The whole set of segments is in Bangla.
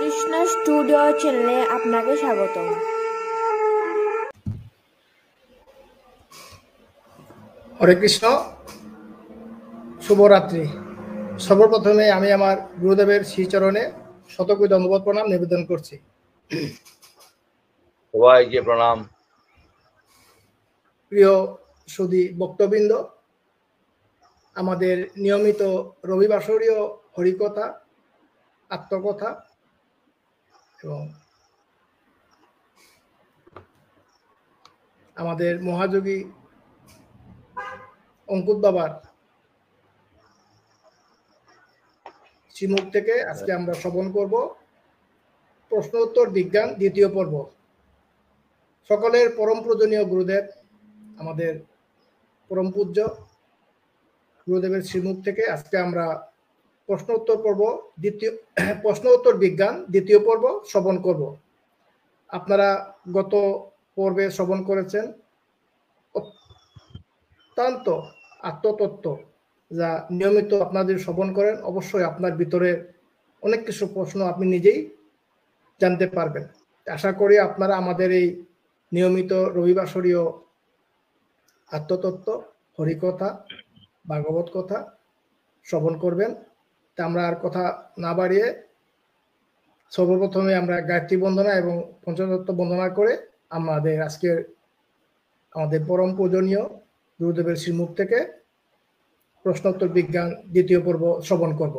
কৃষ্ণ স্টুডিও চ্যানেলে আপনাকে স্বাগতম। হরে কৃষ্ণ, শুভরাত্রি। সর্বপ্রথমে আমি আমার গুরুদেবের শ্রীচরণে শতকোটি দণ্ডবত প্রণাম নিবেদন করছি। সবাইকে প্রণাম। প্রিয় সুধী ভক্তবৃন্দ, আমাদের নিয়মিত রবিবাসরীয় হরিকথা, আত্মকথা এবং আমাদের মহাযোগী অঙ্কুর বাবার শ্রীমুখ থেকে আজকে আমরা শ্রবণ করব প্রশ্ন উত্তর বিজ্ঞান দ্বিতীয় পর্ব। সকলের পরম পূজনীয় গুরুদেব, আমাদের পরম পূজ্য গুরুদেবের শ্রীমুখ থেকে আজকে আমরা প্রশ্ন উত্তর বিজ্ঞান দ্বিতীয় পর্ব শ্রবণ করব। আপনারা গত পর্বে শ্রবণ করেছেন অত্যন্ত আত্মতত্ত্ব, যা নিয়মিত আপনাদের শ্রবণ করেন অবশ্যই আপনার ভিতরে অনেক কিছু প্রশ্ন আপনি নিজেই জানতে পারবেন। আশা করি আপনারা আমাদের এই নিয়মিত রবিবাসরীয় আত্মতত্ত্ব, হরিকথা, ভাগবত কথা শ্রবণ করবেন। তা আমরা আর কথা না বাড়িয়ে সর্বপ্রথমে আমরা গায়ত্রী বন্দনা এবং পঞ্চতত্ত্ব বন্দনা করে আমাদের পরম পূজনীয় গুরুদেবের শ্রীমুখ থেকে প্রশ্নোত্তর বিজ্ঞান দ্বিতীয় পর্ব শ্রবণ করব।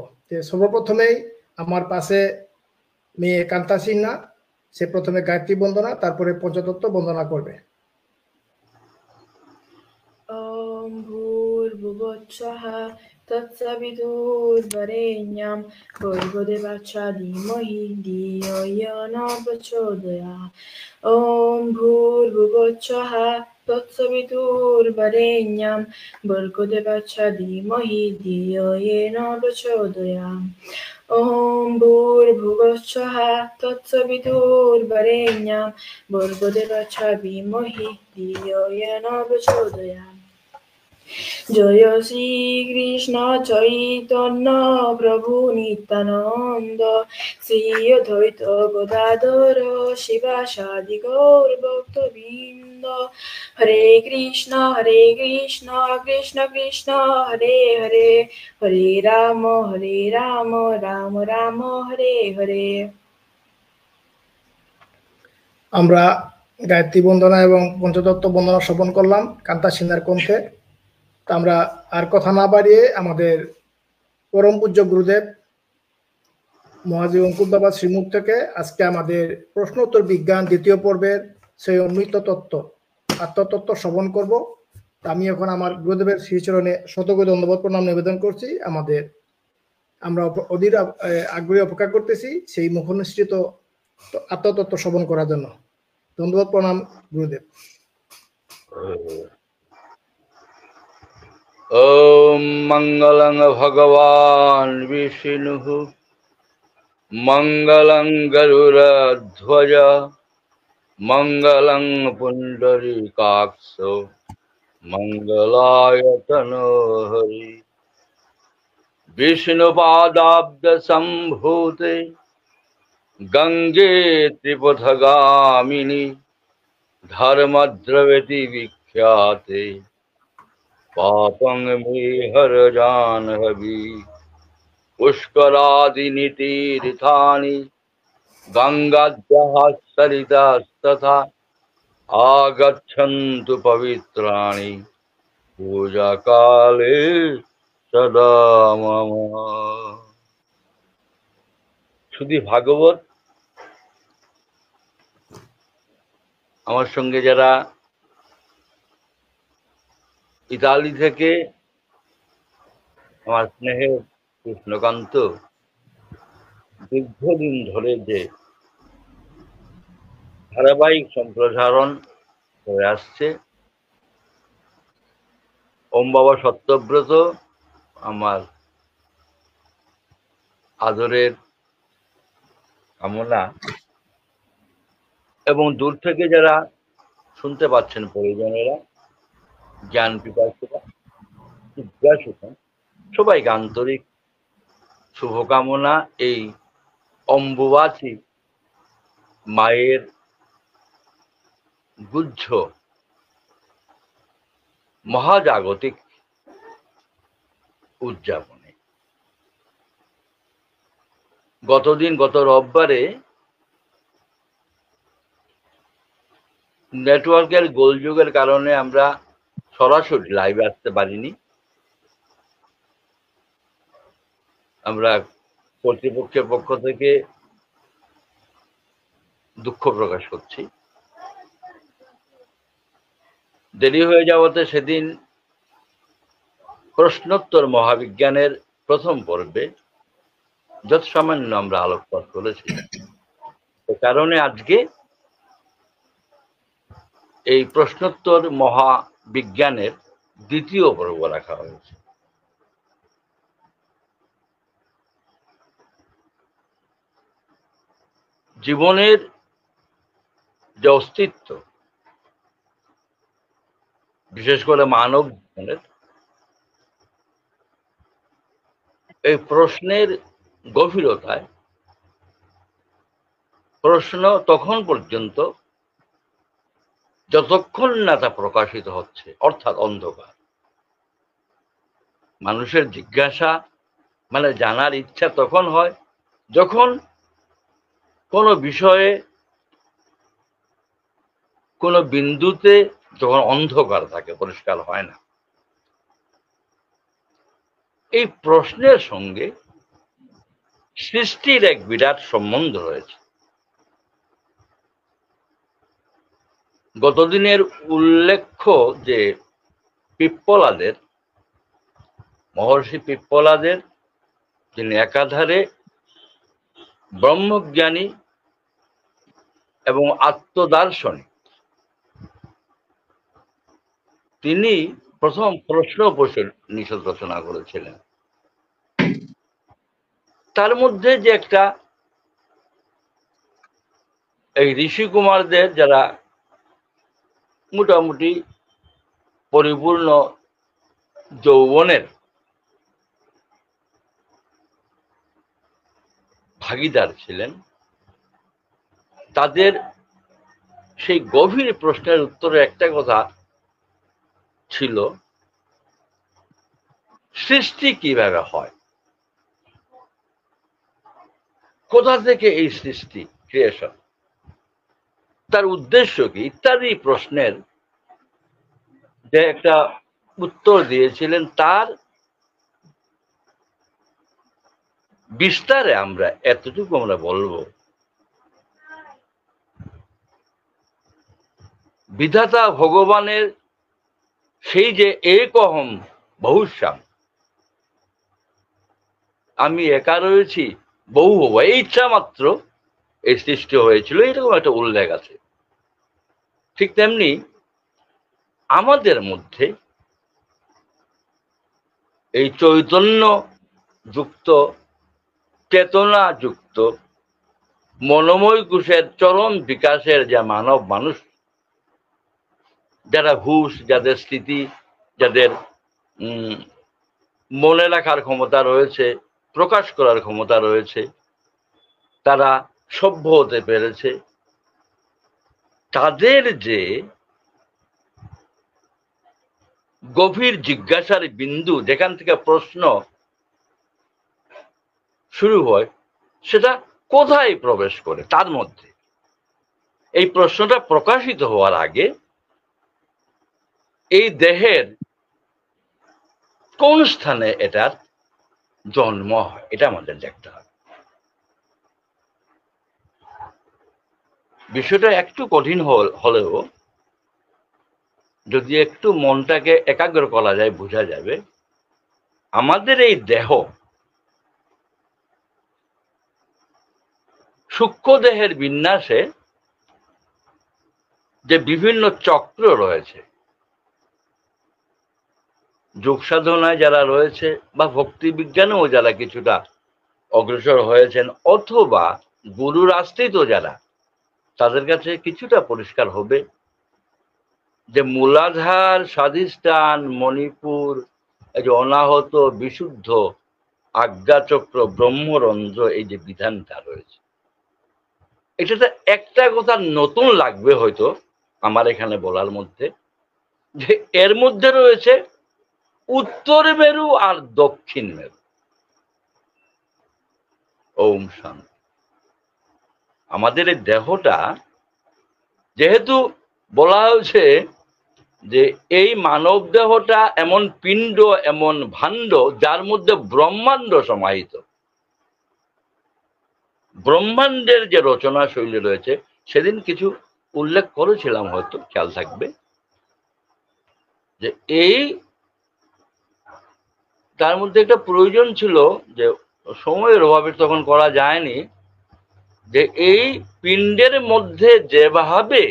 সর্বপ্রথমেই আমার পাশে মেয়ে কান্তা সিনহা, সে প্রথমে গায়ত্রী বন্দনা তারপরে পঞ্চতত্ত্ব বন্দনা করবে। ওম ভূর্ভুবস্সুঃ তৎসবিতুর্বরেণ্যং ভর্গোদেবস্য ধীমহি ধিয়ো ইয়ো নঃ প্রচোদয়াৎ। ওম ভূর্ভুবস্সুঃ তৎসবিতুর্বরেণ্যং ভর্গোদেবস্য ধীমহি ধিয়ো ইয়ো নঃ প্রচোদয়াৎ। ওম ভূর্ভুবস্সুঃ তৎসবিতুর্বরেণ্যং ভর্গোদেবস্য ধীমহি ধিয়ো ইয়ো নঃ প্রচোদয়াৎ। জয় শ্রীকৃষ্ণ চৈতন্য প্রভু নিত্যানন্দ, শ্রী অদ্বৈত গদাধর শিবাসাদি গৌর ভক্তবৃন্দ। হরে কৃষ্ণ কৃষ্ণ কৃষ্ণ হরে হরে, হরে রাম রাম রাম হরে হরে। আমরা গায়ত্রী বন্দনা এবং পঞ্চতত্ত্ব বন্দনা শ্রবণ করলাম কান্তা সিনহার কণ্ঠে। আমরা আর কথা না বাড়িয়ে আমাদের পরম পূজ্য গুরুদেব মহাজি অঙ্কুর বাবার শ্রীমুখ থেকে আজকে আমাদের প্রশ্ন উত্তর বিজ্ঞান দ্বিতীয় পর্বের সেই অমৃত তত্ত্ব, আত্মতত্ত্ব শ্রবণ করব। আমি এখন আমার গুরুদেবের শ্রীচরণে শতকোটি দণ্ডবত প্রণাম নিবেদন করছি। আমরা অধীর আগ্রহে অপেক্ষা করতেছি সেই মুখনিসৃত আত্মতত্ত্ব শ্রবণ করার জন্য। দণ্ডবত প্রণাম গুরুদেব। ওম মঙ্গলং ভগবান বিষ্ণুঃ মঙ্গলং গরুড়ধ্বজ মঙ্গলং পুণ্ডরীকাক্ষ মঙ্গলায় তনোহরি। বিষ্ণুপাদাব্জ সম্ভূতে গঙ্গে ত্রিপথগামিনী ধর্মদ্রবতি বিখ্যাতে পাপং মে হর জাহ্নবী। পুষ্করাদীনি তীর্থানি গঙ্গাদ্যঃ সলিলস্তথা আগচ্ছন্তু পবিত্রাণি পূজা কালে সদা মম। শুধু ভাগবত আমার সঙ্গে যারা ইতালি থেকে আমার স্নেহের কৃষ্ণকান্ত দীর্ঘদিন ধরে যে ধারাবাহিক সম্প্রসারণ করে আসছে, ওম বাবা সত্যব্রত আমার আদরের কামনা, এবং দূর থেকে যারা শুনতে পাচ্ছেন পরিজনেরা, জ্ঞান পিপাসুরা, জিজ্ঞাসুরা, সবাইকে আন্তরিক শুভকামনা এই অম্বুবাচী মায়ের গুহ্য মহাজাগতিক উদযাপনে গত রোববারে নেটওয়ার্কের গোলযোগের কারণে আমরা সরাসরি লাইভে আসতে পারিনি। আমরা কর্তৃপক্ষের পক্ষ থেকে দুঃখ প্রকাশ করছি। দেরি হয়ে যাওয়াতে সেদিন প্রশ্নোত্তর মহাবিজ্ঞানের প্রথম পর্বে যৎসামান্য আমরা আলোকপাত করেছি। এ কারণে আজকে এই প্রশ্নোত্তর মহাবিজ্ঞানের দ্বিতীয় পর্ব রাখা হয়েছে। জীবনের যে অস্তিত্ব, বিশেষ করে মানব জীবনের, এই প্রশ্নের গভীরতায় প্রশ্ন তখন পর্যন্ত যতক্ষণ না তা প্রকাশিত হচ্ছে, অর্থাৎ অন্ধকার। মানুষের জিজ্ঞাসা মানে জানার ইচ্ছা তখন হয় যখন কোনো বিষয়ে কোনো বিন্দুতে যখন অন্ধকার থাকে, পরিষ্কার হয় না। এই প্রশ্নের সঙ্গে সৃষ্টির এক বিরাট সম্বন্ধ রয়েছে। গতদিনের উল্লেখ্য যে মহর্ষি পিপ্পলাদের, যিনি একাধারে ব্রহ্মজ্ঞানী এবং আত্মদার্শনিক, তিনি প্রথম প্রশ্নোপনিষদ রচনা করেছিলেন। তার মধ্যে যে একটা এই ঋষি কুমারদের, যারা মোটামুটি পরিপূর্ণ যৌবনের ভাগীদার ছিলেন, তাদের সেই গভীর প্রশ্নের উত্তরে একটা কথা ছিল, সৃষ্টি কিভাবে হয়, কোথা থেকে এই সৃষ্টি, ক্রিয়েশন, তার উদ্দেশ্য কি ইত্যাদি প্রশ্নের যে একটা উত্তর দিয়েছিলেন, তার বিস্তারে আমরা এতটুকু আমরা বলবো, বিধাতা ভগবানের সেই যে এক অহম বহুশ্যাম, আমি একা রয়েছি বহু হব, এই ইচ্ছা মাত্র এই সৃষ্টি হয়েছিল, এরকম একটা উল্লেখ আছে। ঠিক তেমনি আমাদের মধ্যে এই চৈতন্য যুক্ত, চেতনা যুক্ত, মনোময় কোষের চরম বিকাশের যে মানুষ, যারা হুঁশ, যাদের স্মৃতি, যাদের মনে রাখার ক্ষমতা রয়েছে, প্রকাশ করার ক্ষমতা রয়েছে, তারা সভ্য হতে পেরেছে, তাদের যে গভীর জিজ্ঞাসার বিন্দু, যেখান থেকে প্রশ্ন শুরু হয়, সেটা কোথায় প্রবেশ করে, তার মধ্যে এই প্রশ্নটা প্রকাশিত হওয়ার আগে এই দেহের কোন স্থানে এটার জন্ম হয়, এটা আমাদের দেখতে হবে। বিষয়টা একটু কঠিন হলেও যদি একটু মনটাকে একাগ্র করা যায়, বোঝা যাবে আমাদের এই দেহ, সূক্ষ্ম দেহের বিন্যাসে যে বিভিন্ন চক্র রয়েছে, যোগ সাধনায় যারা রয়েছে বা ভক্তি বিজ্ঞানেও যারা কিছুটা অগ্রসর হয়েছেন, অথবা গুরুর আশ্রিত যারা, তাদের কাছে কিছুটা পরিষ্কার হবে যে মূলাধার, স্বাধিষ্ঠান, মণিপুর, এই যে অনাহত, বিশুদ্ধ আজ্ঞাচক্র, ব্রহ্মরন্ধ্র, এই যে বিধানটা রয়েছে, এটাতে একটা কথা নতুন লাগবে হয়তো আমার এখানে বলার মধ্যে, যে এর মধ্যে রয়েছে উত্তর মেরু আর দক্ষিণ মেরু। ওম শান্তি। আমাদের এই দেহটা যেহেতু বলা হয়েছে যে এই মানব দেহটা এমন পিণ্ড, এমন ভাণ্ড যার মধ্যে ব্রহ্মাণ্ড সমাহিত। ব্রহ্মাণ্ডের যে রচনা শৈলী রয়েছে, সেদিন কিছু উল্লেখ করেছিলাম, হয়তো খেয়াল থাকবে, যে এই তার মধ্যে একটা প্রয়োজন ছিল, যে সময়ের অভাবে তখন করা যায়নি, যে এই পিণ্ডের মধ্যে যেভাবে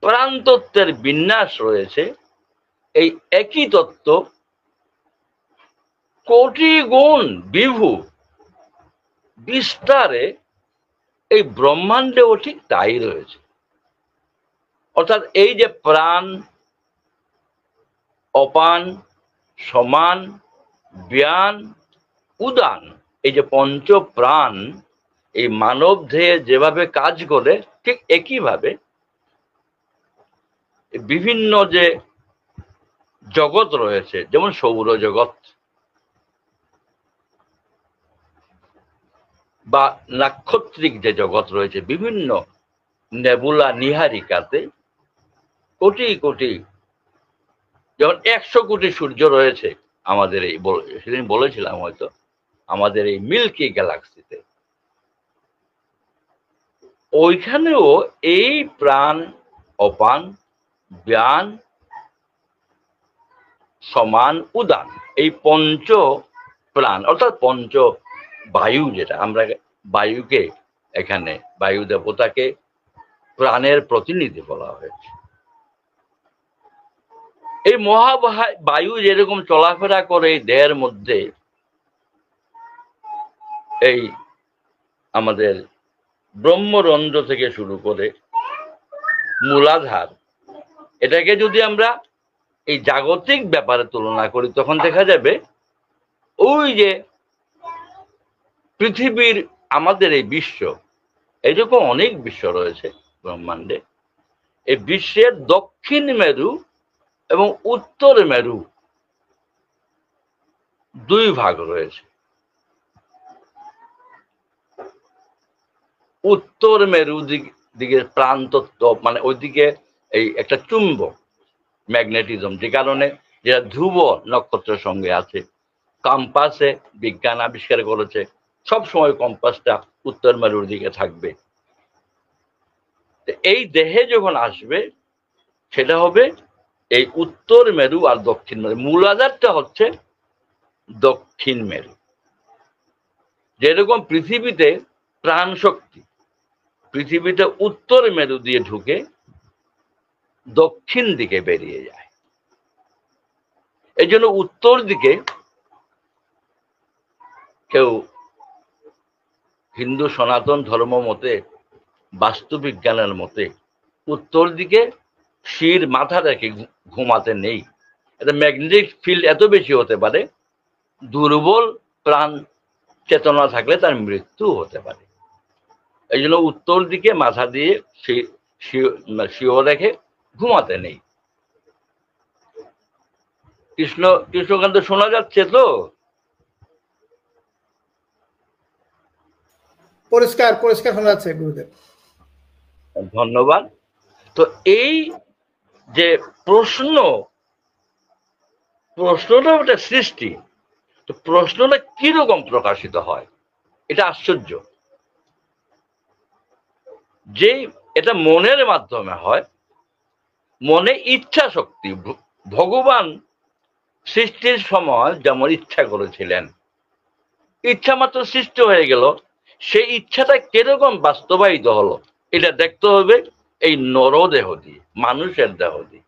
প্রাণতত্ত্বের বিন্যাস রয়েছে, এই একই তত্ত্ব কোটি গুণ বিভু বিস্তারে এই ব্রহ্মাণ্ডেও ঠিক তাই রয়েছে। অর্থাৎ এই যে প্রাণ, অপান, সমান, জ্ঞান, উদান, এই যে পঞ্চ প্রাণ এই মানব দেহে যেভাবে কাজ করে, ঠিক একইভাবে বিভিন্ন যে জগৎ রয়েছে, যেমন সৌরজগৎ বা নাক্ষত্রিক যে জগৎ রয়েছে, বিভিন্ন নেবুলা নিহারিকাতে কোটি কোটি, যেমন 100 কোটি সূর্য রয়েছে আমাদের এই, সেদিন বলেছিলাম হয়তো, আমাদের এই মিল্কি গ্যালাক্সিতে, ওইখানেও এই প্রাণ, অপান, জ্ঞান, সমান, উদান, এই পঞ্চ প্রাণ অর্থাৎ পঞ্চ বায়ু, যেটা আমরা বায়ুকে এখানে, বায়ু দেবতাকে প্রাণের প্রতিনিধি বলা হয়েছে। এই বায়ু যেরকম চলাফেরা করে এই দেহের মধ্যে, এই আমাদের ব্রহ্মরন্ধ্র থেকে শুরু করে মূলাধার, এটাকে যদি আমরা এই জাগতিক ব্যাপারে তুলনা করি, তখন দেখা যাবে ওই যে পৃথিবীর, আমাদের এই বিশ্ব, এইরকম অনেক বিশ্ব রয়েছে ব্রহ্মাণ্ডে, এই বিশ্বের দক্ষিণ মেরু এবং উত্তর মেরু দুই ভাগ রয়েছে। উত্তর মেরু দিকে প্রাণতত্ত্ব, মানে ওইদিকে এই একটা চুম্বক, ম্যাগনেটিজম, যে কারণে যেটা ধ্রুব নক্ষত্রের সঙ্গে আছে, কম্পাসে বিজ্ঞান আবিষ্কার করেছে, সব সময় কম্পাসটা উত্তর মেরুর দিকে থাকবে। এই দেহে যখন আসবে, সেটা হবে এই উত্তর মেরু আর দক্ষিণ মেরু। মূলাধারটা হচ্ছে দক্ষিণ মেরু। যেরকম পৃথিবীতে প্রাণ শক্তি পৃথিবীতে উত্তর মেরু দিয়ে ঢুকে দক্ষিণ দিকে বেরিয়ে যায়, এই জন্য উত্তর দিকে কেউ হিন্দু সনাতন ধর্ম মতে, বাস্তুবিজ্ঞানের মতে, উত্তর দিকে শির মাথা রেখে ঘুমাতে নেই। এটা ম্যাগনেটিক ফিল্ড এত বেশি হতে পারে, দুর্বল প্রাণ চেতনা থাকলে তার মৃত্যু হতে পারে। এই জন্য উত্তর দিকে মাথা দিয়ে শিও রেখে ঘুমাতে নেই। কৃষ্ণকান্ত শোনা যাচ্ছে তো? পরিষ্কার পরিষ্কার শোনা যাচ্ছে গুরুদেব। ধন্যবাদ। তো এই যে প্রশ্নটা একটা সৃষ্টি, তো প্রশ্নটা কিরকম প্রকাশিত হয়, এটা আশ্চর্য। যে এটা মনের মাধ্যমে হয়, মনে ইচ্ছা শক্তি। ভগবান সৃষ্টির সময় যেমন ইচ্ছা করেছিলেন, ইচ্ছা মাত্র সৃষ্টি হয়ে গেল, সেই ইচ্ছাটা কিরকম বাস্তবায়িত হলো, এটা দেখতে হবে এই নরদেহ দিয়ে, মানুষের দেহ দিয়ে।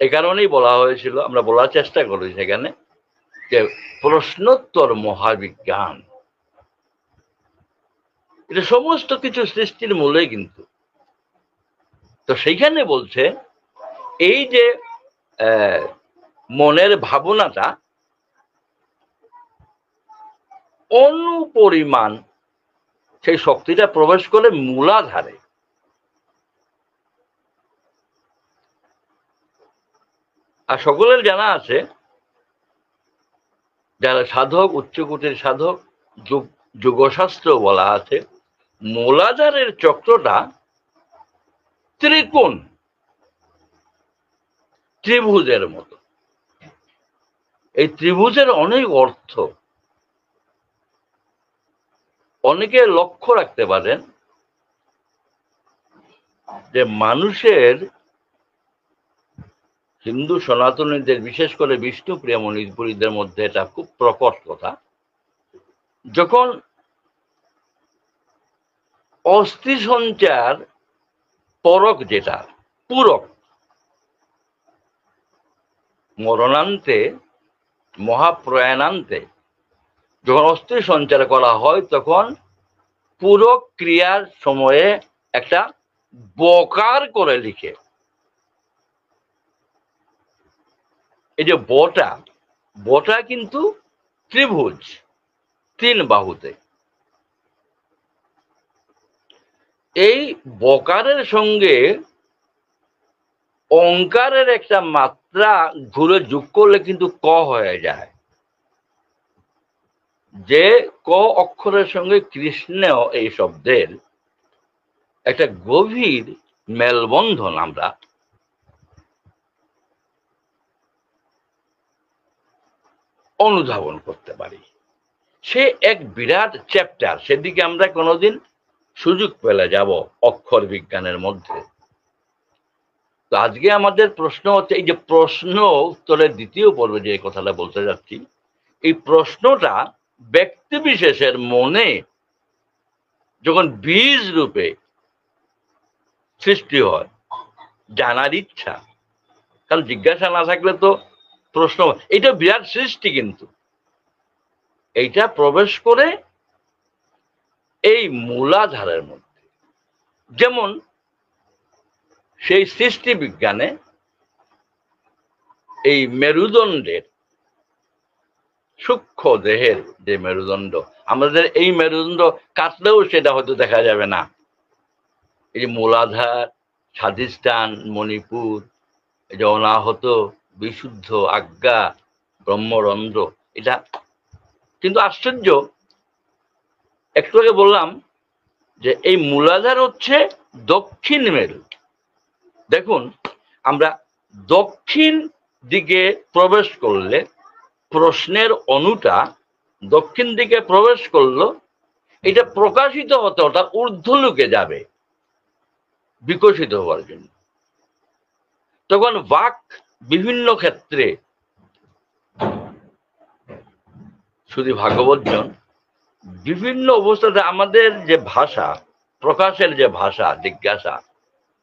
এ কারণেই বলা হয়েছিল, আমরা বলার চেষ্টা করি সেখানে, যে প্রশ্নোত্তর মহাবিজ্ঞান, এটা সমস্ত কিছু সৃষ্টির মূলে কিন্তু। তো সেইখানে বলছে এই যে মনের ভাবনাটা অনুপরিমাণ সেই শক্তিটা প্রবেশ করে মূলাধারে। আর সকলের জানা আছে, যারা সাধক, উচ্চকোটির সাধক, যোগশাস্ত্র বলা আছে, মূলাধারের চক্রটা ত্রিকোণ, ত্রিভুজের মতো। এই ত্রিভুজের অনেক অর্থ। অনেকে লক্ষ্য রাখতে পারেন যে মানুষের, হিন্দু সনাতনীদের, বিশেষ করে বিষ্ণু প্রিয় মণিপুরীদের মধ্যে এটা খুব প্রকট কথা, যখন অস্থি সঞ্চার পরক, যেটা পূরক, মরণান্তে, মহাপ্রয়াণান্তে যখন অস্থি সঞ্চার করা হয়, তখন পূরক ক্রিয়ার সময়ে একটা বকার করে লিখে। এই যে বটা কিন্তু ত্রিভুজ, 3 বাহুতে। এই বকারের সঙ্গে ওঙ্কারের একটা মাত্রা ঘুরে যোগ করলে কিন্তু ক হয়ে যায়। যে ক অক্ষরের সঙ্গে কৃষ্ণ এই শব্দের একটা গভীর মেলবন্ধন আমরা অনুধাবন করতে পারি। সে এক বিরাট চ্যাপ্টার, সেদিকে আমরা কোনোদিন সুযোগ পেলে যাব অক্ষর বিজ্ঞানের মধ্যে। তো আজকে আমাদের প্রশ্ন হচ্ছে, এই যে প্রশ্ন উত্তরের দ্বিতীয় পর্বে যে কথাটা বলতে যাচ্ছি, এই প্রশ্নটা ব্যক্তি বিশেষের মনে যখন বীজ রূপে সৃষ্টি হয়, জানার ইচ্ছা, কারণ জিজ্ঞাসা না থাকলে তো প্রশ্ন, এটা বিরাট সৃষ্টি, কিন্তু এইটা প্রবেশ করে এই মূলাধারের মধ্যে। যেমন সেই সৃষ্টি বিজ্ঞানে এই মেরুদণ্ডের, সূক্ষ্ম দেহের যে মেরুদণ্ড, আমাদের এই মেরুদণ্ড কাটলেও সেটা হয়তো দেখা যাবে না। এই যে মূলাধার, স্বাধিষ্ঠান, মণিপুর, এই যে অনাহত, বিশুদ্ধ, আজ্ঞা, ব্রহ্মরন্ধ্র, এটা কিন্তু আশ্চর্য। একটু আগে বললাম যে এই মূলাধার হচ্ছে দক্ষিণ মেরু। দেখুন, আমরা দক্ষিণ দিকে প্রবেশ করলে, প্রশ্নের অনুটা দক্ষিণ দিকে প্রবেশ করলো, এটা প্রকাশিত হতে অর্থাৎ ঊর্ধ্বলোকে যাবে বিকশিত হওয়ার জন্য। তখন বাক বিভিন্ন ক্ষেত্রে, শুধু ভাগবতজন, বিভিন্ন অবস্থাতে আমাদের যে ভাষা, প্রকাশের যে ভাষা, জিজ্ঞাসা,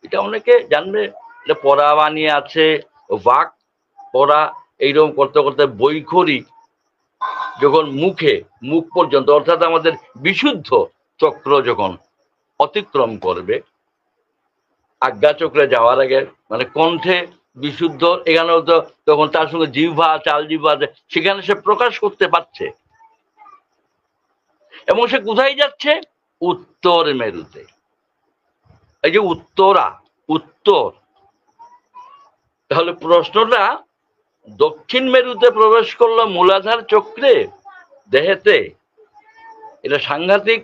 এটা অনেকে জানবে, পড়া বানিয়ে আছে, বাক পড়া, এইরকম করতে করতে বৈখরি যখন মুখ পর্যন্ত, অর্থাৎ আমাদের বিশুদ্ধ চক্র যখন অতিক্রম করবে, আজ্ঞা চক্রে যাওয়ার আগে, মানে কণ্ঠে বিশুদ্ধ, এখানেও তো তখন তার সঙ্গে জিহ্বা, চাল জিহ্বা আছে, সেখানে সে প্রকাশ করতে পারছে। এবং সে কোথায় যাচ্ছে? উত্তর মেরুতে। এই যে উত্তর, তাহলে প্রশ্নটা দক্ষিণ মেরুতে প্রবেশ করলো, মূলাধার চক্রে, দেহেতে। এটা সাংঘাতিক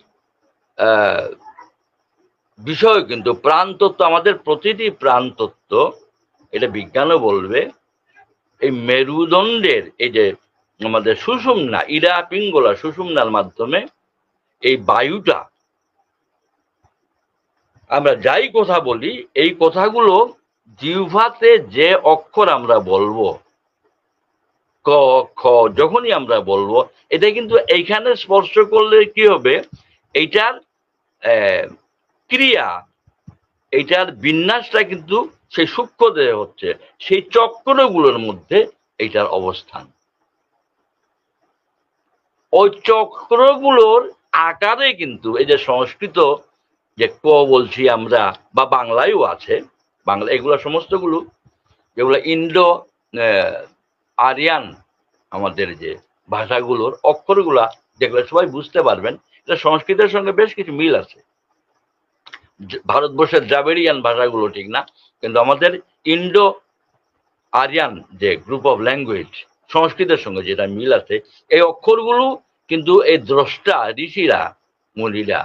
বিষয়, কিন্তু প্রাণতত্ত্ব, আমাদের প্রতিটি প্রাণতত্ত্ব, এটা বিজ্ঞানও বলবে, এই মেরুদণ্ডের, এই যে আমাদের সুষুম্না, ইরা পিঙ্গলা, সুষুম্নার মাধ্যমে এই বায়ুটা, আমরা যাই কথা বলি, এই কথাগুলো জিহ্বাতে যে অক্ষর আমরা বলবো, ক, খ, যখনই আমরা বলবো, এটা কিন্তু এইখানে স্পর্শ করলে কি হবে, এইটার ক্রিয়া, এইটার বিন্যাসটা কিন্তু সেই সূক্ষ্ম দেহে হচ্ছে, সেই চক্রগুলোর মধ্যে এইটার অবস্থান। ওই চক্রগুলোর আকারে কিন্তু এই যে সংস্কৃত যে ক বলছি আমরা, বা বাংলায়ও আছে, বাংলা, এগুলো সমস্তগুলো যেগুলো ইন্ডো আরিয়ান আমাদের যে ভাষাগুলোর অক্ষরগুলা দেখলে সবাই বুঝতে পারবেন এটা সংস্কৃতের সঙ্গে বেশ কিছু মিল আছে। ভারতবর্ষের দ্রাবিড়িয়ান ভাষাগুলো ঠিক না, কিন্তু আমাদের ইন্ডো আরিয়ান যে গ্রুপ অফ ল্যাঙ্গুয়েজ সংস্কৃতের সঙ্গে যেটা মিল আছে, এই অক্ষরগুলো কিন্তু এই দ্রষ্টা ঋষিরা মুনিরা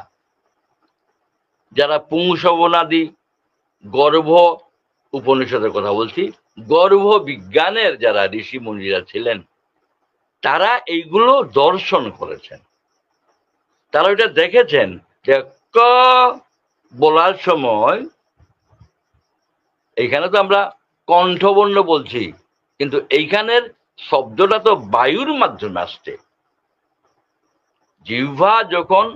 যারা পুংসবনাদি গর্ভ উপনিষদের কথা বলছি, গর্ভ বিজ্ঞানের যারা ঋষি মুনিরা ছিলেন তারা এইগুলো দর্শন করেছেন। তারা ওইটা দেখেছেন যে ক বলার সময় এইখানে তো আমরা কণ্ঠবর্ণ বলছি, কিন্তু এইখানের শব্দটা তো বায়ুর মাধ্যমে আসছে। জিহ্বা যখন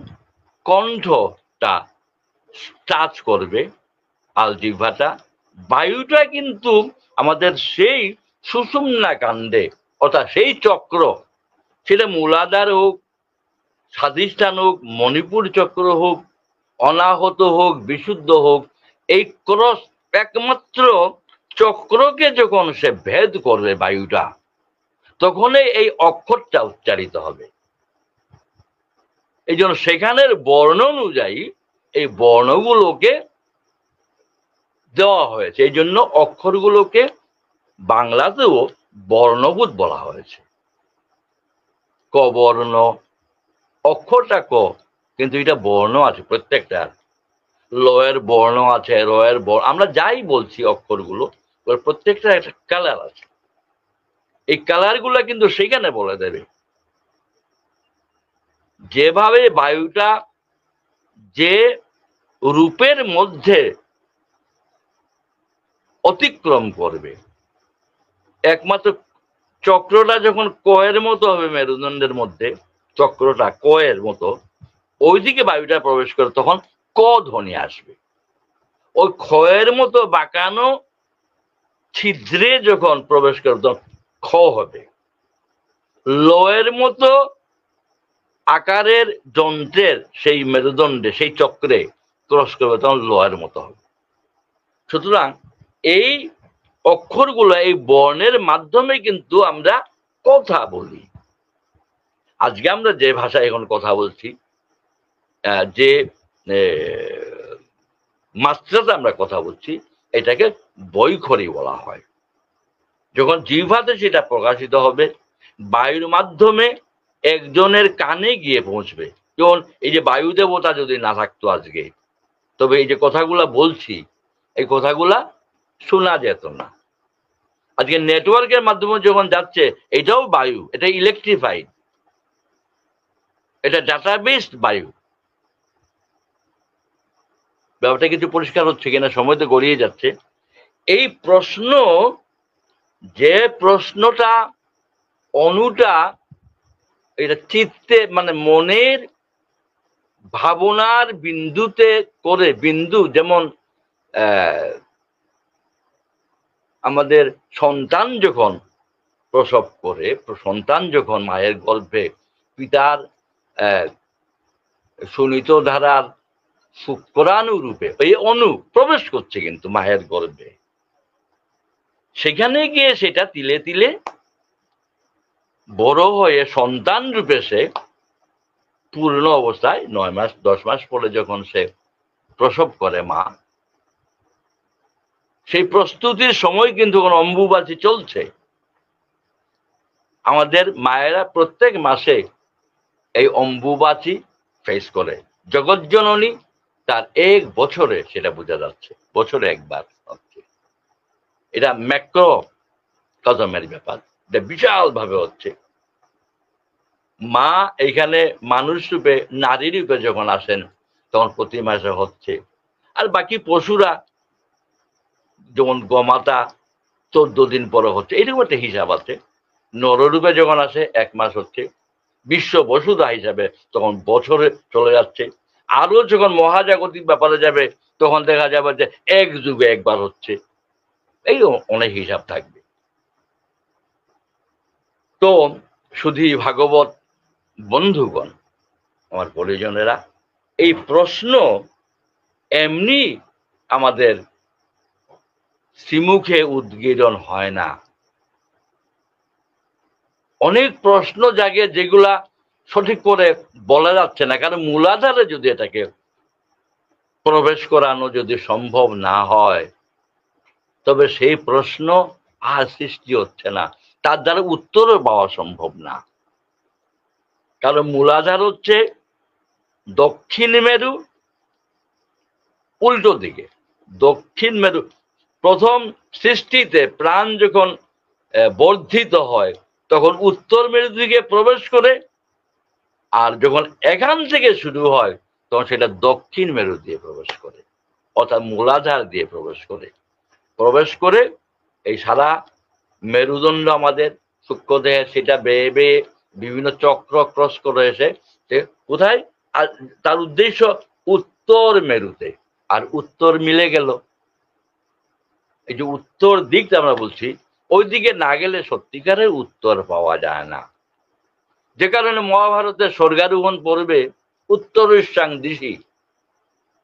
কণ্ঠটা টাচ করবে আল জিহ্বাটা, বায়ুটা কিন্তু আমাদের সেই সুষুম্না কাণ্ডে অর্থাৎ সেই চক্র, সেটা মূলাধার হোক, স্বাধিষ্ঠান হোক, মণিপুর চক্র হোক, অনাহত হোক, বিশুদ্ধ হোক, এই ক্রস একমাত্র চক্রকে যখন সে ভেদ করবে বায়ুটা, তখনই এই অক্ষরটা উচ্চারিত হবে। এই জন্য সেখানের বর্ণ অনুযায়ী এই বর্ণগুলোকে দেওয়া হয়েছে। এই জন্য অক্ষরগুলোকে বাংলাতেও বর্ণভূত বলা হয়েছে। ক বর্ণ, অক্ষরটা ক, কিন্তু এটা বর্ণ আছে প্রত্যেকটার। লয়ের বর্ণ আছে, রয়ের বর্ণ, আমরা যাই বলছি অক্ষরগুলো প্রত্যেকটা একটা কালার আছে। এই কালারগুলো কিন্তু সেখানে বলে দেবে। যেভাবে বায়ুটা যে রূপের মধ্যে অতিক্রম করবে, একমাত্র চক্রটা যখন কয়ের মতো হবে মেরুদণ্ডের মধ্যে, চক্রটা কয়ের মতো ওইদিকে বায়ুটা প্রবেশ করে তখন ক ধ্বনি আসবে। ওই ক্ষয়ের মতো বাঁকানো ছিদ্রে যখন প্রবেশ করে তখন খ হবে। লয়ের মতো আকারের যন্ত্রের সেই মেরুদণ্ডে সেই চক্রে ক্রস করবে তখন লয়ের মতো হবে। সুতরাং এই অক্ষরগুলো এই বর্ণের মাধ্যমে কিন্তু আমরা কথা বলি। আজকে আমরা যে ভাষায় এখন কথা বলছি, যে মাত্রাতে আমরা কথা বলছি, এটাকে বৈখরি বলা হয়। যখন জিহ্বাতে সেটা প্রকাশিত হবে, বায়ুর মাধ্যমে একজনের কানে গিয়ে পৌঁছবে। যেমন এই যে বায়ু দেবতা যদি না থাকতো আজকে, তবে এই যে কথাগুলা বলছি এই কথাগুলা শোনা যেত না। আজকে নেটওয়ার্কের মাধ্যমে যখন যাচ্ছে, এটাও বায়ু, এটা ইলেকট্রিফাইড, এটা ডাটাবেসড বায়ু। ব্যাপারটা কিছু পরিষ্কার হচ্ছে কিনা, সময় তো গড়িয়ে যাচ্ছে। এই প্রশ্ন, যে প্রশ্নটা অনুটা এটা চিত্তে মানে মনের ভাবনার বিন্দুতে করে, বিন্দু যেমন আমাদের সন্তান যখন প্রসব করে, সন্তান যখন মায়ের গর্ভে পিতার সুনিত ধারার শুক্রাণু রূপে এই অণু প্রবেশ করছে কিন্তু মায়ের গর্ভে, সেখানে গিয়ে সেটা তিলে তিলে বড় হয়ে সন্তান রূপে সে পূর্ণ অবস্থায় 9 মাস 10 মাস পরে যখন সে প্রসব করে মা, সেই প্রস্তুতির সময় কিন্তু অম্বুবাচী চলছে। আমাদের মায়েরা প্রত্যেক মাসে এই অম্বুবাচী ফেস করে। জগজ্জননী তার 1 বছরে সেটা বোঝা যাচ্ছে, বছরে একবার হচ্ছে। এটা ম্যাক্রো কজমের ব্যাপার, এটা বিশাল ভাবে হচ্ছে। মা এইখানে মানুষ রূপে নারী রূপে যখন আসেন তখন প্রতি মাসে হচ্ছে। আর বাকি পশুরা যেমন গোমাতা 14 দিন পরে হচ্ছে, এরকম একটা হিসাব আছে। নররূপে যখন আসে 1 মাস হচ্ছে, বিশ্ব বসুধা হিসাবে তখন বছরে চলে যাচ্ছে। আরো যখন মহাজাগতিক ব্যাপারে যাবে তখন দেখা যাবে যে 1 যুগে একবার হচ্ছে। এই অনেক হিসাব থাকবে। তো শুধু ভাগবত বন্ধুগণ, আমার পরিজনেরা, এই প্রশ্ন এমনি আমাদের শ্রীমুখে উদ্গীরণ হয় না। অনেক প্রশ্ন জাগে যেগুলা সঠিক করে বলা যাচ্ছে না, কারণ মূলাধারে যদি এটাকে প্রবেশ করানো যদি সম্ভব না হয়, তবে সেই প্রশ্ন আর সৃষ্টি হচ্ছে না, তার দ্বারা উত্তরও পাওয়া সম্ভব না। কারণ মূলাধার হচ্ছে দক্ষিণ মেরু উল্টো দিকে। দক্ষিণ মেরু প্রথম সৃষ্টিতে প্রাণ যখন বর্ধিত হয় তখন উত্তর মেরু দিকে প্রবেশ করে, আর যখন এখান থেকে শুরু হয় তখন সেটা দক্ষিণ মেরু দিয়ে প্রবেশ করে, অর্থাৎ মূলাধার দিয়ে প্রবেশ করে এই সারা মেরুদণ্ড আমাদের সূক্ষ্ম দেহে সেটা বেয়ে বেয়ে বিভিন্ন চক্র ক্রস করে এসে কোথায়, আর তার উদ্দেশ্য উত্তর মেরুতে। আর উত্তর মিলে গেল, এই যে উত্তর দিকটা আমরা বলছি, ওই দিকে না গেলে সত্যিকারের উত্তর পাওয়া যায় না। যে কারণে মহাভারতের স্বর্গারোহণ পর্বে উত্তরেশাং দিশি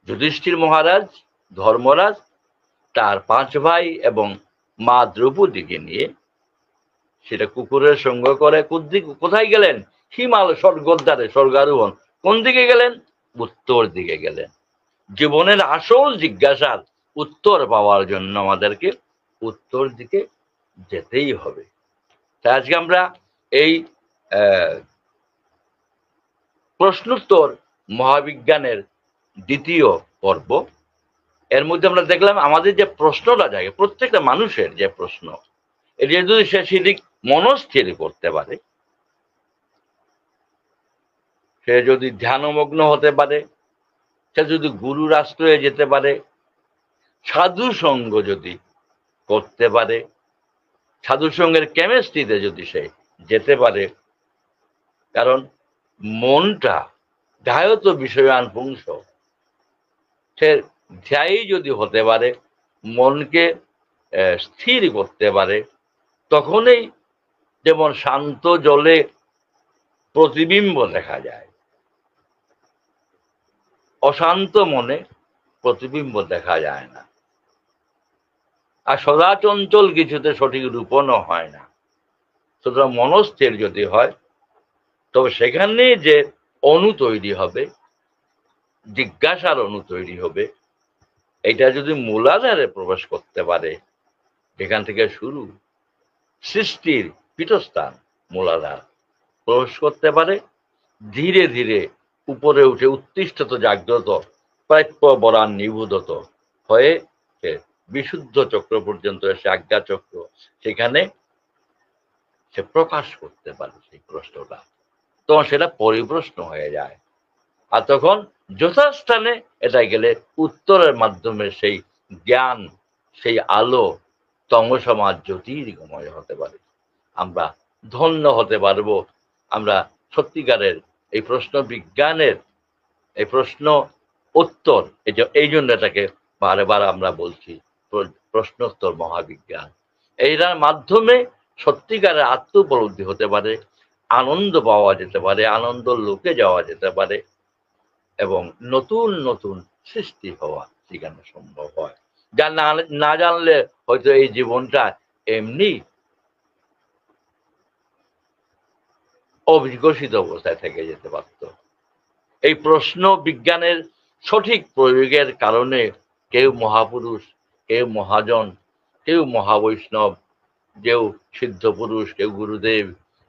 যুধিষ্ঠির মহারাজ, ধর্মরাজ, তার 5 ভাই এবং মা দ্রৌপদীকে নিয়ে সেটা কুকুরের সঙ্গ করে কোথায় গেলেন? হিমালয় স্বর্গদ্বারে স্বর্গারোহণ। কোন দিকে গেলেন? উত্তর দিকে গেলেন। জীবনের আসল জিজ্ঞাসার উত্তর পাওয়ার জন্য আমাদেরকে উত্তর দিকে যেতেই হবে। তাই আজকে আমরা এই প্রশ্নোত্তর মহাবিজ্ঞানের 2য় পর্ব, এর মধ্যে আমরা দেখলাম আমাদের যে প্রশ্নটা জাগে, প্রত্যেকটা মানুষের যে প্রশ্ন, এটা যদি সে সেদিক মনস্থির করতে পারে, সে যদি ধ্যানমগ্ন হতে পারে, সে যদি গুরুর আশ্রয়ে যেতে পারে, সাধু সঙ্গ যদি করতে পারে, সাধু সঙ্গের কেমিস্ট্রিতে যদি সে যেতে পারে, কারণ মনটা ধ্যায়ত বিষয়ান পুংস, সে ধ্যায়ী যদি হতে পারে, মনকে স্থির করতে পারে, তখনই যেমন শান্ত জলে প্রতিবিম্ব দেখা যায়, অশান্ত মনে প্রতিবিম্ব দেখা যায় না। আর সদা চঞ্চল কিছুতে সঠিক রূপণও হয় না। সুতরাং মনস্থির যদি হয়, তবে সেখানে যে অণু তৈরি হবে, জিজ্ঞাসার অণু তৈরি হবে, এটা যদি মূলাধারে প্রবেশ করতে পারে, যেখান থেকে শুরু সৃষ্টির পীঠস্থান মূলাধার, প্রবেশ করতে পারে, ধীরে ধীরে উপরে উঠে উত্তিষ্ঠত জাগ্রত প্রাপ্য বরান নিভুদত হয়ে সে বিশুদ্ধ চক্র পর্যন্ত এসে আজ্ঞা চক্র, সেখানে সে প্রকাশ করতে পারে সেই প্রশ্নটা, তখন সেটা পরিপ্রশ্ন হয়ে যায়। আর তখন যথাস্থানে এটা গেলে উত্তরের মাধ্যমে সেই জ্ঞান, সেই আলো তমসমাজ জ্যোতির্গময় হতে পারে। আমরা ধন্য হতে পারবো। আমরা সত্যিকারের এই প্রশ্ন বিজ্ঞানের এই প্রশ্ন উত্তর, এই জন্য এটাকে বারবার আমরা বলছি প্রশ্নোত্তর মহাবিজ্ঞান। এইটার মাধ্যমে সত্যিকারের আত্ম উপলব্ধি হতে পারে, আনন্দ পাওয়া যেতে পারে, আনন্দ লোকে যাওয়া যেতে পারে, এবং নতুন নতুন সৃষ্টি হওয়া সেখানে সম্ভব হয়। যা না জানলে হয়তো এই জীবনটা এমনি অবিকশিত অবস্থায় থেকে যেতে পারত। এই প্রশ্ন বিজ্ঞানের সঠিক প্রয়োগের কারণে কেউ মহাপুরুষ, কেউ মহাজন, কেউ মহাবৈষ্ণব, কেউ সিদ্ধ পুরুষ, কেউ গুরুদেব,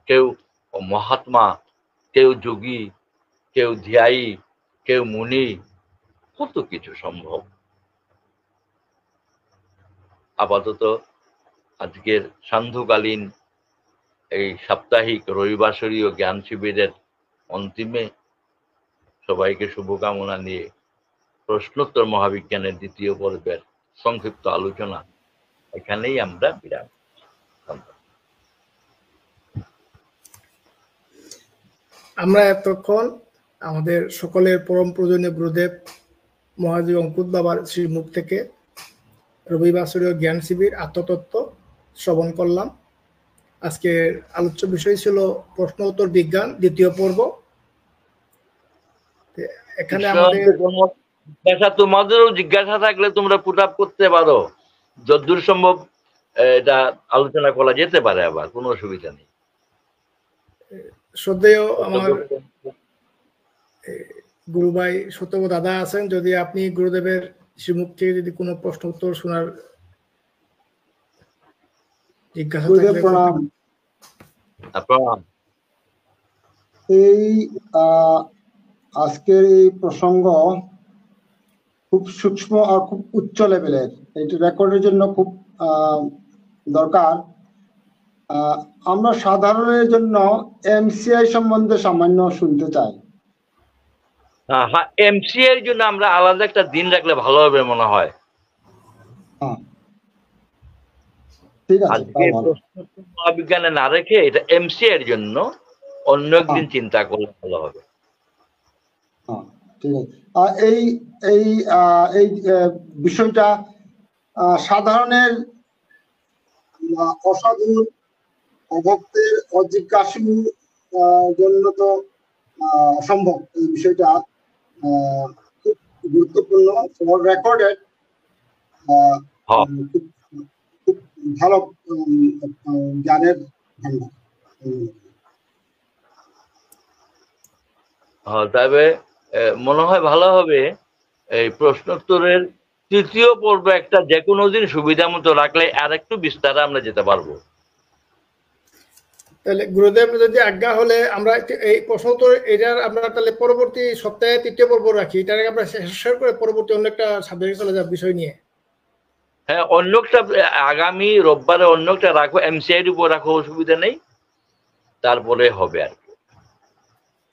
কেউ মহাত্মা, কেউ যোগী, কেউ ধ্যায়ী, কেউ মুনি, কত কিছু সম্ভব। আপাতত আজকের সান্ধ্যকালীন এই সাপ্তাহিক রবিবাসরীয় জ্ঞান শিবিরের অন্তিমে সবাইকে শুভকামনা নিয়ে প্রশ্নোত্তর মহাবিজ্ঞানের 2য় পর্বের সংক্ষিপ্ত আলোচনা এখানেই আমরা বিরাম। আমরা এতক্ষণ আমাদের সকলের পরম পূজনীয় গুরুদেব মহাজি অঙ্কুর বাবার শ্রীমুখ থেকে রবিবাসরীয় জ্ঞান শিবির আত্মতত্ত্ব শ্রবণ করলাম। আজকের আলোচ্য বিষয় ছিল প্রশ্ন উত্তর বিজ্ঞান 2য় পর্ব। এখানে আমাদের তোমাদেরও জিজ্ঞাসা থাকলে তোমরা পুট আপ করতে পারো, যতদূর সম্ভব এটা আলোচনা করা যেতে পারে, আবার কোনো অসুবিধা নেই। শ্রদ্ধেয় আমার গুরু ভাই সত্যব দাদা আছেন, যদি আপনি গুরুদেবের শ্রীমুখ থেকে যদি কোনো প্রশ্ন উত্তর শোনার জিজ্ঞাসা গুরুদেব থাকলে প্রণাম। প্রণাম। এই আজকের এই প্রসঙ্গ খুব সূক্ষ্ম আর খুব উচ্চ লেভেলের, এটি রেকর্ডের জন্য খুব দরকার। আমরা সাধারণের জন্য এমসিআই সম্বন্ধে সামান্য শুনতে চাই। হ্যাঁ, এমসিআই এর জন্য আমরা আলাদা একটা দিন রাখলে ভালো হবে মনে হয়। ঠিক আছে, আজকে মহাবিজ্ঞানে না রেখে এটা এমসিআই এর জন্য অন্য একদিন চিন্তা করলে ভালো হবে। ঠিক আছে। এই এই এই বিষয়টা সাধারণের অসাধু অভক্তের অজিজ্ঞাসু জন্য তো অসম্ভব। এই বিষয়টা খুব গুরুত্বপূর্ণ, ফর রেকর্ডেড, খুব ভালো জ্ঞানের ভান্ডার। তবে মনে হয় ভালো হবে এই প্রশ্নোত্তরের তৃতীয় পর্ব একটা যে কোনো দিন সুবিধা মতো রাখলে আর একটু বিস্তারে আমরা যেতে পারবো। তাহলে গুরুদেব যদি আজ্ঞা হলে আমরা এই প্রশ্ন উত্তর এটার আমরা তাহলে পরবর্তী সপ্তাহে তৃতীয় পর্ব রাখি, এটাকে আমরা শেষ করে পরবর্তী অন্য একটা সাবজেক্টে চলে যাব বিষয় নিয়ে। হ্যাঁ, অন্য একটা আগামী রোববারে অন্য একটা রাখো, এমসিআই এর উপর রাখো, অসুবিধা নেই, তারপরে হবে আর কি।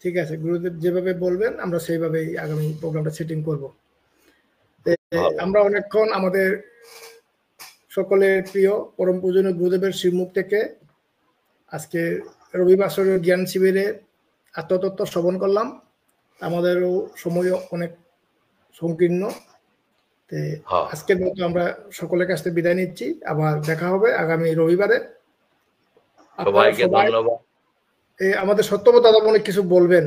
ঠিক আছে, গুরুদেব যেভাবে বলবেন আমরা সেইভাবেই আগামী প্রোগ্রামটা সেটিং করব। আমরা অনেকক্ষণ আমাদের সকলের প্রিয় পরম পূজনীয় গুরুদেবের শ্রীমুখ থেকে আজকে রবিবাসরের জ্ঞান শিবিরে আত্মতত্ত্ব শ্রবণ করলাম। আমাদেরও সময় অনেক সংকীর্ণ। আজকের মতো আমরা সকলের কাছ থেকে বিদায় নিচ্ছি, আবার দেখা হবে আগামী রবিবারে। সবাইকে ধন্যবাদ। আমাদের সত্যব্রত দাদা মনে কিছু বলবেন?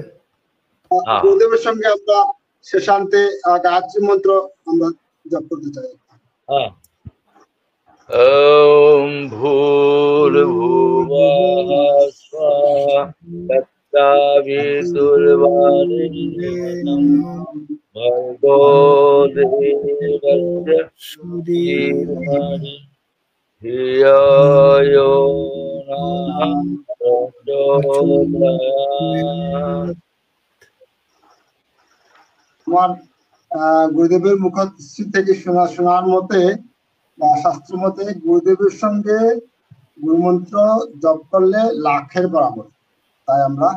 গুরুদেবের সঙ্গে আমরা শেষান্তে গায়ত্রী মন্ত্র আমরা জপ করতে চাই। ওম ভূর্ভুবঃ স্বঃ তৎসবিতুর্বরেণ্যং ভর্গো দেবস্য ধীমহি ধিয়ো यो নঃ প্রচোদয়াৎ। আমার গুরুদেবের মুখশ্রী থেকে শোনার মতে বা শাস্ত্র মতে গুরুদেবের সঙ্গে গুরুমন্ত্র জপ করলে লাখের বরাবর। তাই আমরা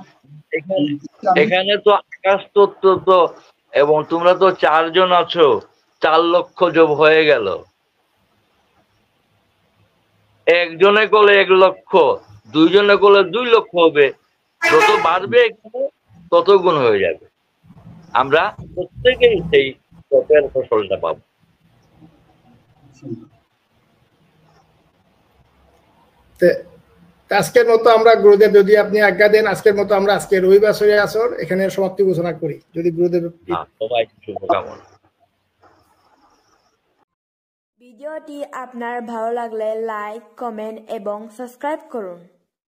এখানে তো আকাশ তত্ত্ব তো, এবং তোমরা তো 4 জন আছো, 4 লক্ষ জপ হয়ে গেল। একজনে করলে 1 লক্ষ, 2 জনে করলে 2 লক্ষ হবে। যত বাড়বে তত গুণ হয়ে যাবে। আমরা প্রত্যেকেই সেই জপের ফসলটা পাবো। আজকের মতো আমরা গুরুদেব যদি আপনি আজ্ঞা দেন, আজকের মতো আমরা আজকে রবিবাসরে আসর এখানে সমাপ্তি ঘোষণা করি, যদি গুরুদেব। সবাই শুভকামনা। ভিডিওটি আপনার ভালো লাগলে লাইক, কমেন্ট এবং সাবস্ক্রাইব করুন।